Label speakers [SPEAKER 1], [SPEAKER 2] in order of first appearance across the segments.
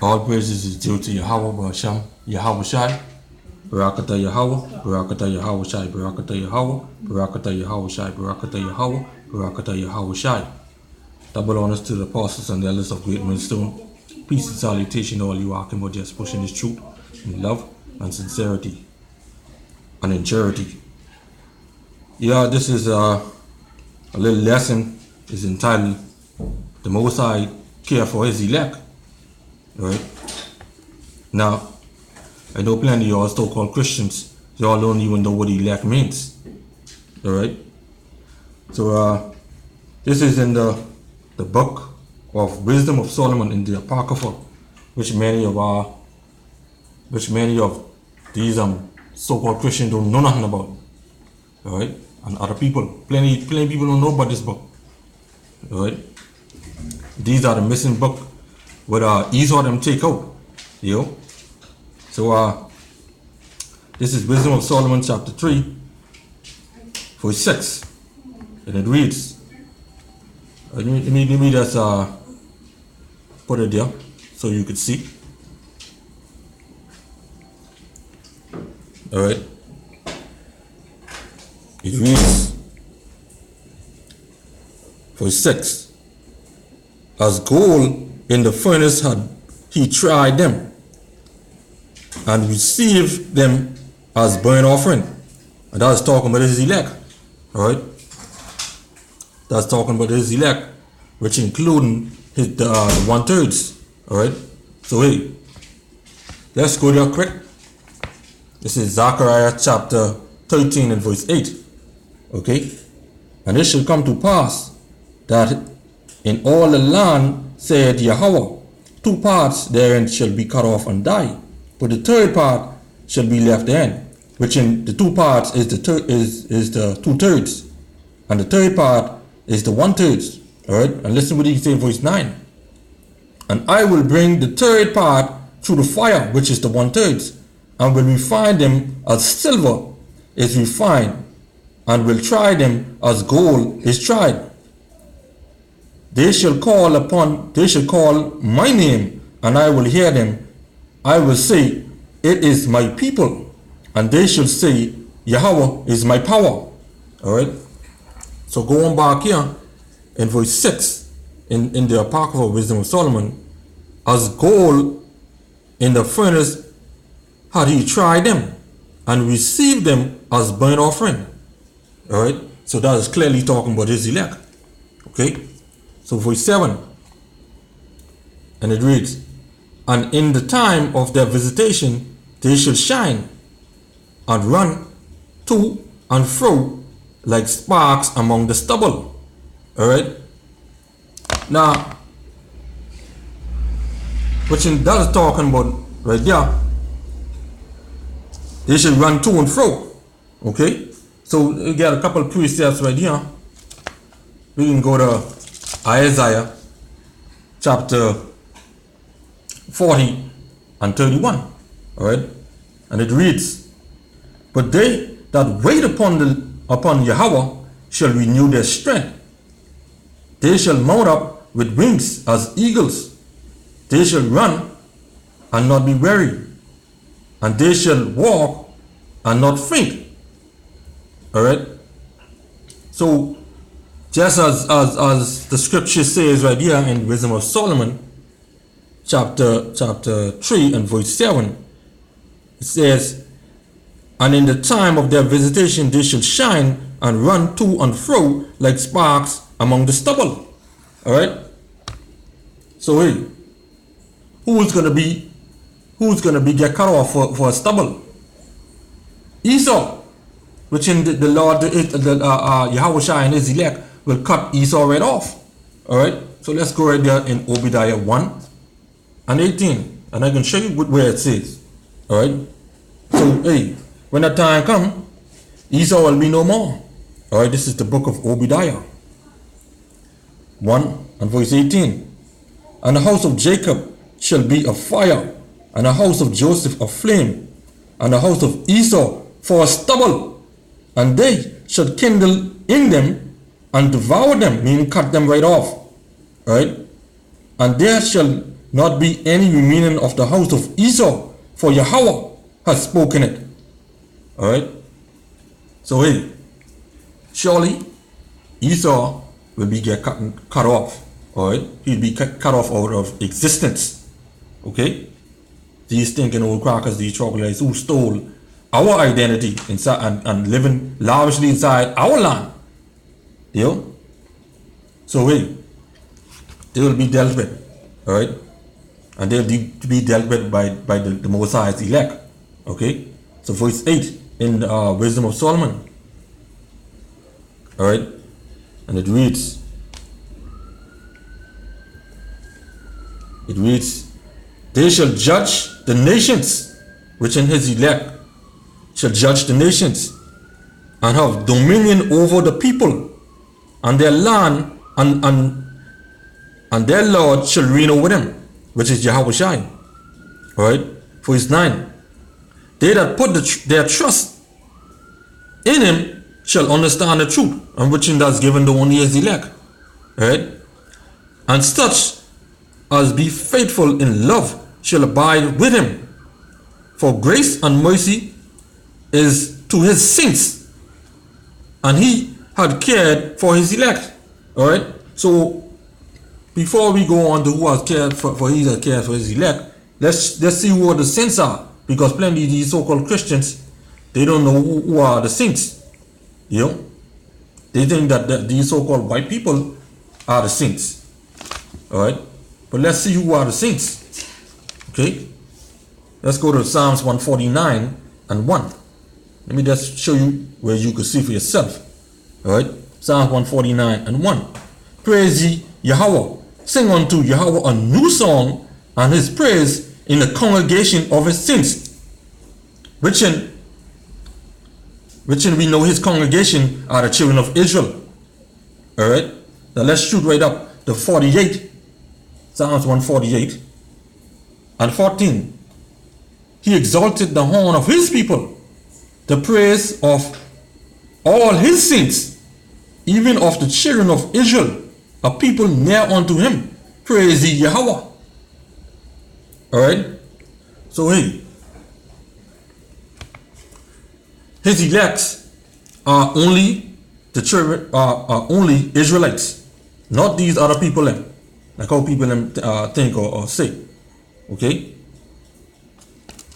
[SPEAKER 1] All praises is due to Yahweh, Basham, Yahweh Shai, Barakatah Yahweh, Barakatah Yahweh Shai, Barakatah Yahweh, Barakatah Yahweh Shai, Barakatah Yahweh, Barakatah Yahweh Shai. Double honors to the apostles and the elders of Great Millstone. Peace and salutation to all you walking about just pushing this truth in love and sincerity and in charity. Yeah, this is a little lesson. Is entitled "The Most High Care for His Elect." Right now, I know plenty of y'all so-called Christians. Y'all don't even know what elect means. All right. So this is in the book of Wisdom of Solomon in the Apocrypha, which many of these so-called Christians don't know nothing about. All right, and other people, plenty people don't know about this book. All right, these are the missing book with Esau them take out. Yo, so this is Wisdom of Solomon chapter 3, verse 6, and it reads. Let me just put it there so you could see. All right. It reads, verse 6. As gold in the furnace had he tried them, and received them as burnt offering. And that's talking about his elect. All right. That's talking about his elect, which including his the 1/3. All right. So hey, let's go there quick. This is Zechariah chapter 13 and verse 8. Okay. And it shall come to pass that in all the land, said Yahweh, 2 parts therein shall be cut off and die, but the 3rd part shall be left therein, which in the 2 parts is the 2/3, and the 3rd part is the 1/3. All right, and listen what he says in verse 9. And I will bring the 3rd part through the fire, which is the 1/3, and will refine them as silver is refined, and will try them as gold is tried. They shall call my name, and I will hear them. I will say, it is my people, and they shall say, Yahweh is my power. All right. So going back here in verse 6 in the Apocryphal Wisdom of Solomon, as gold in the furnace had he tried them, and received them as burnt offering. All right. So that is clearly talking about his elect. Okay. So verse 7, and it reads, and in the time of their visitation they shall shine and run to and fro like sparks among the stubble. All right. Now, what that is talking about right there, they should run to and fro. Okay. So we got a couple of precepts right here. We can go to Isaiah chapter 40 and 31. All right. And it reads, but they that wait upon Yahweh shall renew their strength. They shall mount up with wings as eagles. They shall run and not be weary, and they shall walk and not faint. All right. So just as the scripture says right here in Wisdom of Solomon chapter 3 and verse 7, it says, and in the time of their visitation they shall shine and run to and fro like sparks among the stubble. All right. So hey, who's gonna be get cut off for a stubble? Esau, which in the Lord Yahweh Shai and his elect will cut Esau right off. All right. So let's go right there in Obadiah 1 and 18, and I can show you where it says. All right. So hey, when that time comes, Esau will be no more. All right. This is the book of Obadiah 1 and verse 18. And the house of Jacob shall be a fire, and the house of Joseph a flame, and the house of Esau for a stubble, and they shall kindle in them and devour them, meaning cut them right off. All right. and there shall not be any remaining of the house of Esau, for Yahweh has spoken it. Alright? So hey, surely Esau will be cut off. Alright? He'll be cut off out of existence. Okay? These thinking old crackers, these troglodytes who stole our identity inside and living lavishly inside our land. You know? So hey, they will be dealt with. Alright? And they'll be dealt with by the Most High's elect. Okay? So verse 8 in Wisdom of Solomon. Alright? And it reads, they shall judge the nations, which in his elect shall judge the nations, and have dominion over the people, and their land, and their Lord shall reign over them, which is Yahushua. Alright? Verse 9. They that put their trust in him shall understand the truth, and which in that's given the only his elect. Alright? And such as be faithful in love shall abide with him. For grace and mercy is to his saints, and he had cared for his elect. Alright? So before we go on to who has cared for he that cared for his elect, let's see who the saints are. Because plenty of these so-called Christians, they don't know who are the saints. You know? They think that these so-called white people are the saints. Alright? But let's see who are the saints. Okay? Let's go to Psalms 149 and 1. Let me just show you where you can see for yourself. Alright? Psalms 149 and 1. Praise ye Yahweh. Sing unto Yahweh a new song, and his praise in the congregation of his saints. Which in we know his congregation are the children of Israel. Alright? Now let's shoot right up to 48. Psalms 148 and 14. He exalted the horn of his people, the praise of all his saints, even of the children of Israel, a people near unto him. Praise ye Yahweh. Alright? So hey, his elects are only the children, are only Israelites, not these other people like how people think or say. Okay?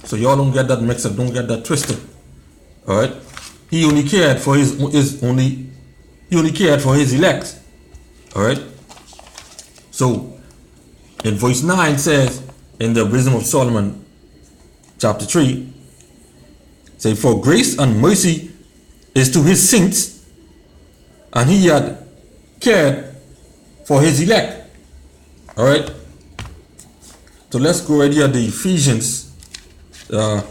[SPEAKER 1] So y'all don't get that mixed up, don't get that twisted. Alright? He only cared for his elect. Alright? So in verse 9 says in the Wisdom of Solomon chapter 3, say, for grace and mercy is to his saints, and he had cared for his elect. Alright? So let's go right here to Ephesians 1.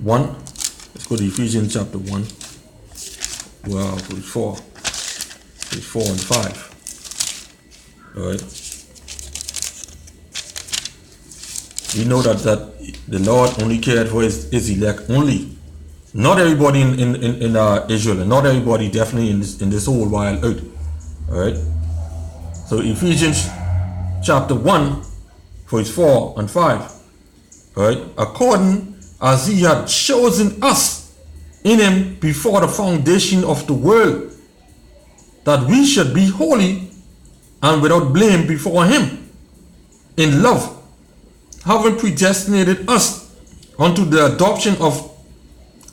[SPEAKER 1] Let's go to Ephesians chapter 1. Well, verse 4. Verse 4 and 5. Alright? We know that the Lord only cared for his elect only. Not everybody in Israel, and not everybody definitely in this whole wild earth. Alright? So Ephesians chapter 1, verse 4 and 5. Alright? According as he had chosen us in him before the foundation of the world, that we should be holy and without blame before him in love, having predestinated us unto the adoption of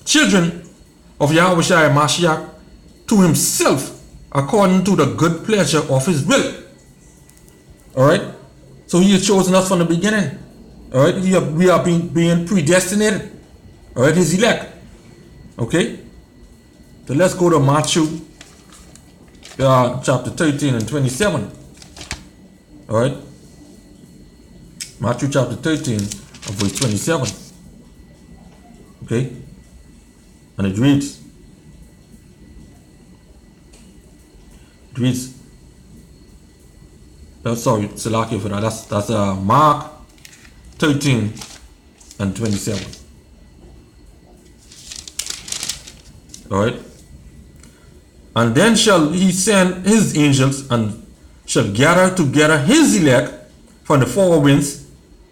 [SPEAKER 1] children of Yahushua Mashiach to himself, according to the good pleasure of his will. Alright? So he has chosen us from the beginning. Alright? We are being predestinated. Alright? His elect. Okay? So let's go to Matthew chapter 13 and 27. Alright? Matthew chapter 13 and verse 27. Okay? And it reads, sorry, Salaki for that. That's Mark 13 and 27. Alright? And then shall he send his angels and shall gather together his elect from the four winds,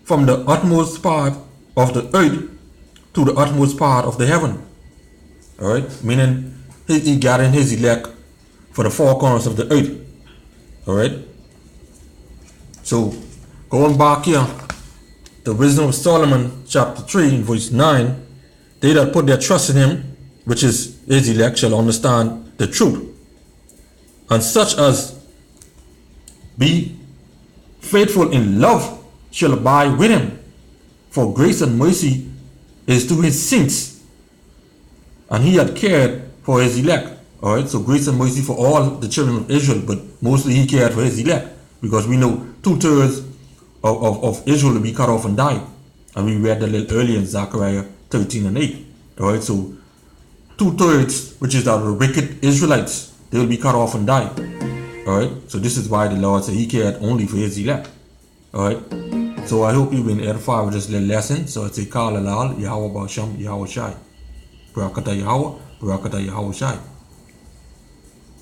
[SPEAKER 1] from the utmost part of the earth to the utmost part of the heaven. Alright? Meaning he gathering his elect for the four corners of the earth. Alright? So going back here, the wisdom of Solomon, chapter 3, verse 9, they that put their trust in him, which is his elect, shall understand the truth. And such as be faithful in love shall abide with him. For grace and mercy is to his saints, and he had cared for his elect. Alright, so grace and mercy for all the children of Israel, but mostly he cared for his elect, because we know 2/3 of Israel will be cut off and die. And we read that a little earlier in Zechariah 13 and 8. Alright, so 2/3, which is the wicked Israelites, they will be cut off and die. Alright, so this is why the Lord said he cared only for his elect. Alright, so I hope you've been edified with this little lesson. So it's a Kal Alal, Yahweh Basham, Yahweh Shai. Barakatah Yahweh, Barakatah Yahweh Shai.